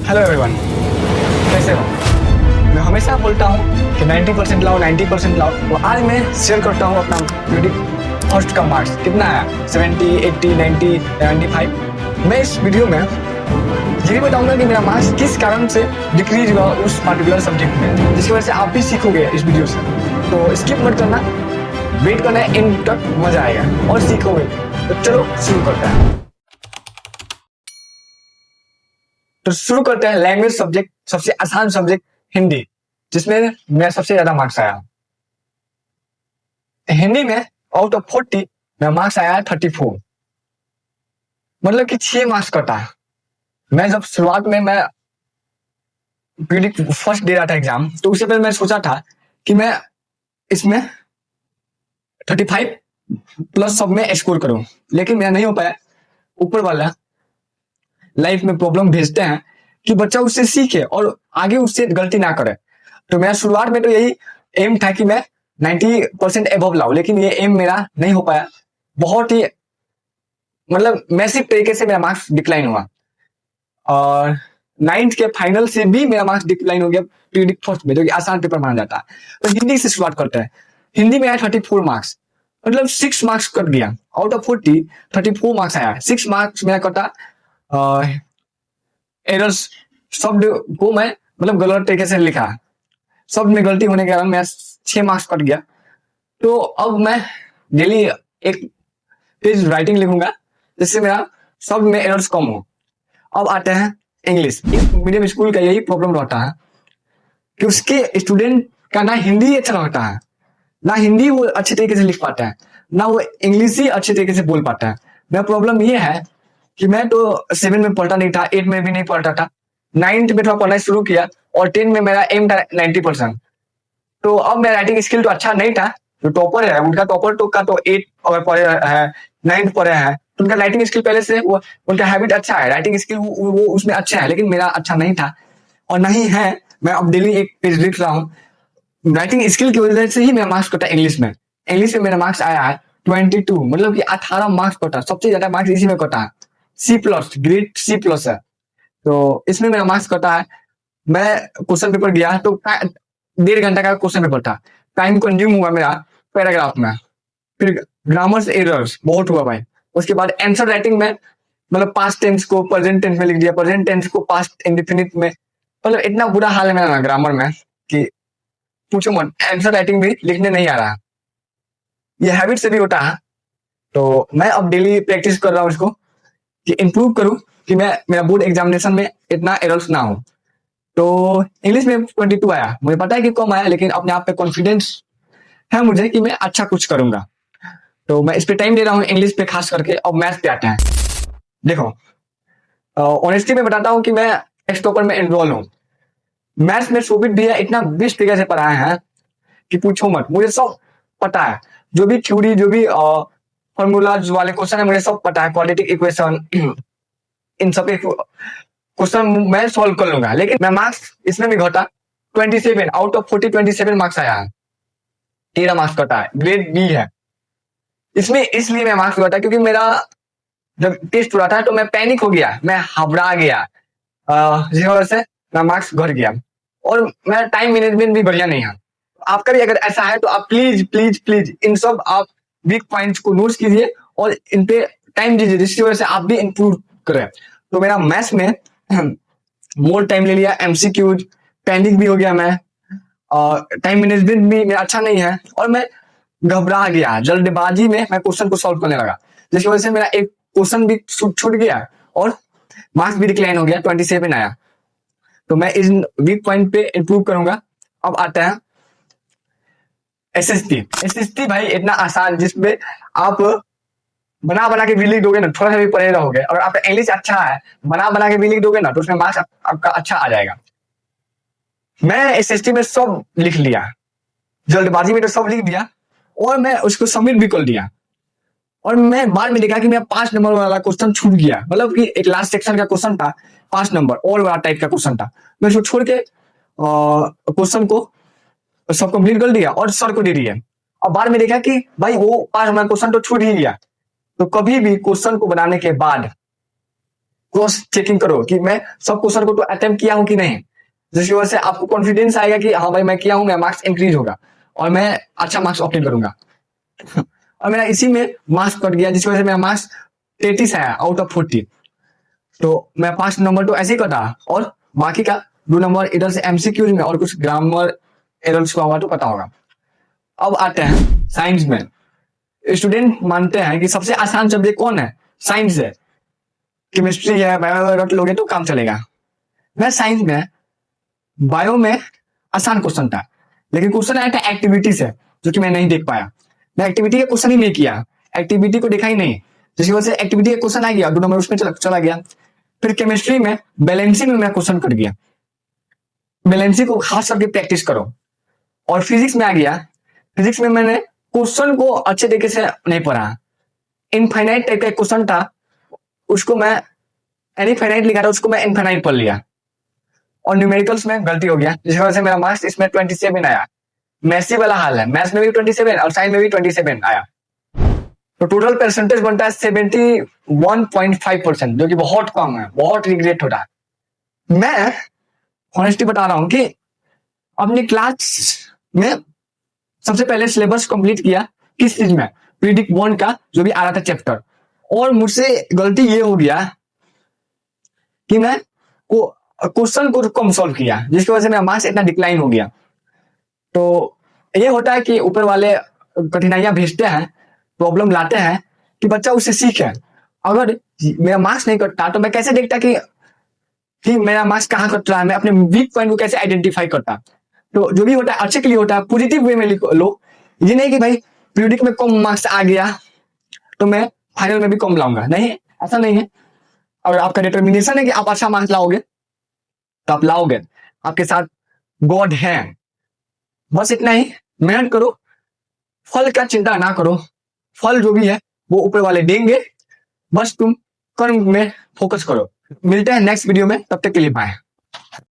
Hello everyone, कैसे हो? मैं हमेशा बोलता हूँ कि 90% लाओ, 90% लाओ। तो आज मैं शेयर करता हूँ अपना प्रीडिक्ट फर्स्ट का मार्क्स कितना है, 70, 80, 90, 95। मैं इस वीडियो में ये भी बताऊंगा कि मेरा मार्क्स किस कारण से डिक्रीज हुआ उस पर्टिकुलर सब्जेक्ट में, जिसकी वजह से आप भी सीखोगे इस वीडियो से। तो स्किप मत करना, वेट करना है, एंड तक मजा आएगा और सीखोगे। तो चलो शुरू करते हैं। तो शुरू करते हैं लैंग्वेज सब्जेक्ट, सबसे आसान सब्जेक्ट हिंदी, जिसमें मेरा सबसे ज्यादा मार्क्स आया। हिंदी में आउट ऑफ 40 मेरा मार्क्स आया है 34, मतलब कि 6 मार्क्स कटा है। मैं जब शुरुआत में मैं प्रीडिक्ट फर्स्ट दे रहा था एग्जाम, तो उससे पहले मैं सोचा था कि मैं इसमें 35 प्लस सब में स्कोर करूं, लेकिन मेरा नहीं हो पाया। ऊपर वाला लाइफ में प्रॉब्लम भेजते हैं कि बच्चा उससे सीखे और आगे उससे गलती ना करे। तो मेरा शुरुआत में तो यही एम था कि मैं 90% एबव लाऊं, लेकिन ये एम मेरा नहीं हो पाया। बहुत ही मतलब मैसिव तरीके से मेरा मार्क्स डिक्लाइन हुआ और 9th के फाइनल से भी मेरा मार्क्स डिक्लाइन हो गया प्रीडिक्ट फर्स्ट में, जो कि आसान पेपर माना जाता है। तो हिंदी से शुरुआत करते हैं। हिंदी में आया 34 मार्क्स, मतलब 6 मार्क्स कट गया। आउट ऑफ 40 34 मार्क्स आया, 6 मार्क्स मेरा कटा। एरर्स शब्द को मैं मतलब गलत तरीके से लिखा, शब्द में गलती होने के कारण मेरा 6 मार्क्स कट गया। तो अब मैं डेली एक पेज राइटिंग लिखूंगा, जिससे मेरा शब्द में एरर्स कम हो। अब आते हैं इंग्लिश। मीडियम स्कूल का यही प्रॉब्लम रहता है कि उसके स्टूडेंट का ना हिंदी अच्छा रहता है, ना हिंदी वो अच्छे तरीके से लिख पाता है, ना वो इंग्लिश ही अच्छे तरीके से बोल पाता है। मेरा प्रॉब्लम ये है कि मैं तो 7 में पढ़ता नहीं था, 8 में भी नहीं पढ़ता था, 9th में थोड़ा पढ़ना शुरू किया और 10 में मेरा एम था 90%। तो अब मेरा राइटिंग स्किल तो अच्छा नहीं था। जो टॉपर है उनका, टॉपर तो का तो 8 अगर पढ़े है, 9th पढ़े हैं, तो उनका राइटिंग स्किल पहले से वो उनका हैबिट अच्छा है, राइटिंग स्किल वो उसमें अच्छा है, लेकिन मेरा अच्छा नहीं था और नहीं है। मैं अब डेली एक पेज लिख रहा हूँ। राइटिंग स्किल की वजह से ही मेरा मार्क्स कटा इंग्लिश में। इंग्लिश में मेरा मार्क्स आया है 22, मतलब कि 18 मार्क्स कटा। सबसे ज्यादा मार्क्स इसी में कटा है। C+, ग्रेड C+ है, तो इसमें मेरा मार्क्स कटा है। मैं क्वेश्चन पेपर गया तो 1.5 घंटा का क्वेश्चन पेपर था, टाइम कंज्यूम हुआ मेरा पैराग्राफ में। फिर ग्रामर से एरर्स बहुत हुआ भाई। उसके बाद आंसर राइटिंग में मतलब पास्ट टेंस को प्रेजेंट टेंस में लिख दिया, प्रेजेंट टेंस को पास्ट इंडेफिनिट में। मतलब इतना बुरा हाल है मेरा ना ग्रामर में कि पूछो मत। आंसर राइटिंग भी लिखने नहीं आ रहा, ये हैबिट से भी होता है। तो मैं अब डेली प्रैक्टिस कर रहा हूँ इसको कि इंप्रूव करूं, कि मैं मेरा बोर्ड एग्जामिनेशन में इतना एरर्स ना हो। तो इंग्लिश में 22 आया, मुझे पता है कि कम आया, लेकिन अपने आप पे कॉन्फिडेंस है मुझे कि मैं अच्छा कुछ करूंगा। तो मैं इस पे टाइम दे रहा हूँ, इंग्लिश पे खास करके। अब मैथ्स पे आते हैं। देखो, ऑनेस्टली में बताता हूँ कि मैं एक्सटॉपर में एनरोल हूँ। मैथ्स में शोभित भैया इतना बेस्ट तरीके से पढ़ाए हैं कि पूछो मत। मुझे सब पता है, जो भी थ्योरी, जो भी फॉर्मूलाज वाले क्वेश्चन है, मुझे सब पता है। क्वाड्रेटिक इक्वेशन, इन सब क्वेश्चन मैं सॉल्व कर लूंगा। लेकिन मैं मार्क्स इसमें भी घटा, 27 आउट ऑफ 40 27 मार्क्स आया है, 13 मार्क्स कटा है, ग्रेड B है। इसमें इसलिए मैं मार्क्स घटा क्योंकि मेरा जब टेस्ट हो रहा था तो मैं पैनिक हो गया, मैं घबरा गया, जिस वजह से मेरा मार्क्स घट गया। और मेरा टाइम मैनेजमेंट भी बढ़िया नहीं है। आपका भी अगर ऐसा है तो आप प्लीज प्लीज प्लीज इन सब आप वीक पॉइंट्स को नोट कीजिए और इन पे टाइम दीजिए, जिसकी वजह से आप भी इंप्रूव करें। तो मेरा मैथ्स में मोर टाइम ले लिया, MCQs, पैनिक भी हो गया मैं, और टाइम मैनेजमेंट भी मेरा अच्छा नहीं है, और मैं घबरा गया, जल्दबाजी में मैं क्वेश्चन को सॉल्व करने लगा, जिसकी वजह से मेरा एक क्वेश्चन भी छूट गया और मार्क्स भी डिक्लाइन हो गया, 27 आया। तो मैं इन वीक पॉइंट पे इंप्रूव करूंगा। अब आता है SST भाई इतना आसान, जिसमें आप बना बना के भी लिख दोगे ना, थोड़ा सा भी पढ़े रहोगे, और आपका इंग्लिश अच्छा है, बना बना के भी लिख दोगे ना, तो उसमें मार्क्स आपका अच्छा आ जाएगा। मैं SST में सब लिख लिया, जल्दबाजी में तो सब लिख दिया, और मैं उसको सबमिट भी कर दिया। और मैं बाद में देखा कि मेरा 5 नंबर वाला क्वेश्चन छूट गया, मतलब कि एक लास्ट सेक्शन का क्वेश्चन था, 5 नंबर और वाला टाइप का क्वेश्चन था। मैं उसको छोड़ के क्वेश्चन को सब कंप्लीट कर दिया और सर को दे दिया। और बाद में देखा कि भाई वो 5 नंबर क्वेश्चन तो छूट ही गया। तो कभी भी क्वेश्चन को बनाने के बाद क्रॉस चेकिंग करो कि मैं सब क्वेश्चन को तो अटेम्प्ट किया हूं कि नहीं, जिसकी वजह से आपको कॉन्फिडेंस आएगा कि हाँ भाई मैं किया हूं, मेरा मार्क्स इंक्रीज होगा और मैं अच्छा मार्क्स ऑब्टेन करूंगा। और मेरा इसी में मार्क्स कट गया, जिसकी वजह से मेरा मार्क्स 33 आया आउट ऑफ 40। तो मैं 5 नंबर तो ऐसे ही कटा और बाकी का 2 नंबर इधर से एमसीक्यूज में और कुछ ग्रामर एरर्स का होगा तो पता होगा। अब आते हैं साइंस में। स्टूडेंट मानते हैं कि सबसे आसान सब्जेक्ट कौन है, साइंस है, केमिस्ट्री है, बायो रट लोगे तो काम चलेगा। मैं साइंस में बायो में आसान क्वेश्चन था, लेकिन क्वेश्चन आया था एक्टिविटी से, जो कि मैं नहीं देख पाया। मैं एक्टिविटी का क्वेश्चन ही नहीं किया, एक्टिविटी को देखा ही नहीं, जिसकी वजह से एक्टिविटी का क्वेश्चन आ गया, 2 नंबर उसमें चला गया। फिर केमिस्ट्री में बैलेंसिंग में मेरा क्वेश्चन कट गया, बैलेंसिंग को खास करके प्रैक्टिस करो। और फिजिक्स में आ गया, फिजिक्स में मैंने क्वेश्चन को अच्छे तरीके से नहीं पढ़ा, इनफाइनाइट टाइप का क्वेश्चन था, उसको मैं एनीफाइनाइट लिखा था, उसको मैं इनफाइनाइट पढ़ लिया और न्यूमेरिकल्स में गलती हो गया, जिसकी वजह से मेरा मार्क्स इसमें 27 आया। मैथ्स वाला हाल है, मैथ्स में भी 27 और साइंस में भी 27 आया। तो टोटल परसेंटेज बनता है 71.5%, जो कि बहुत कम है, बहुत रिग्रेट होता है। मैं ऑनेस्टली बता रहा हूं कि अपनी क्लास में सबसे पहले सिलेबस कंप्लीट किया किस चीज में, प्रीडिक्ट 1 का जो भी आ रहा था चैप्टर, और मुझसे गलती ये हो गया कि मैं क्वेश्चन को कम सॉल्व किया, जिसकी वजह से मेरा मार्क्स इतना डिक्लाइन हो गया। तो ये होता है कि ऊपर वाले कठिनाइयां भेजते हैं, प्रॉब्लम लाते हैं कि बच्चा उससे सीखे। अगर मेरा मार्क्स नहीं कटता तो मैं कैसे देखता कि मेरा मार्क्स कहाँ कट रहा है, मैं अपने वीक पॉइंट को कैसे आइडेंटिफाई करता। तो जो भी होता है अच्छे के लिए होता है, पॉजिटिव वे में लो। ये नहीं कि भाई पीरियडिक में कम मार्क्स आ गया तो मैं फाइनल में भी कम लाऊंगा, नहीं, ऐसा नहीं है। अगर आपका डिटर्मिनेशन है कि आप अच्छा मार्क्स लाओगे तो आप लाओगे, आपके साथ गॉड है। बस इतना ही, मेहनत करो, फल का चिंता ना करो, फल जो भी है वो ऊपर वाले देंगे, बस तुम कर्म में फोकस करो। मिलते हैं नेक्स्ट वीडियो में, तब तक के लिए बाय।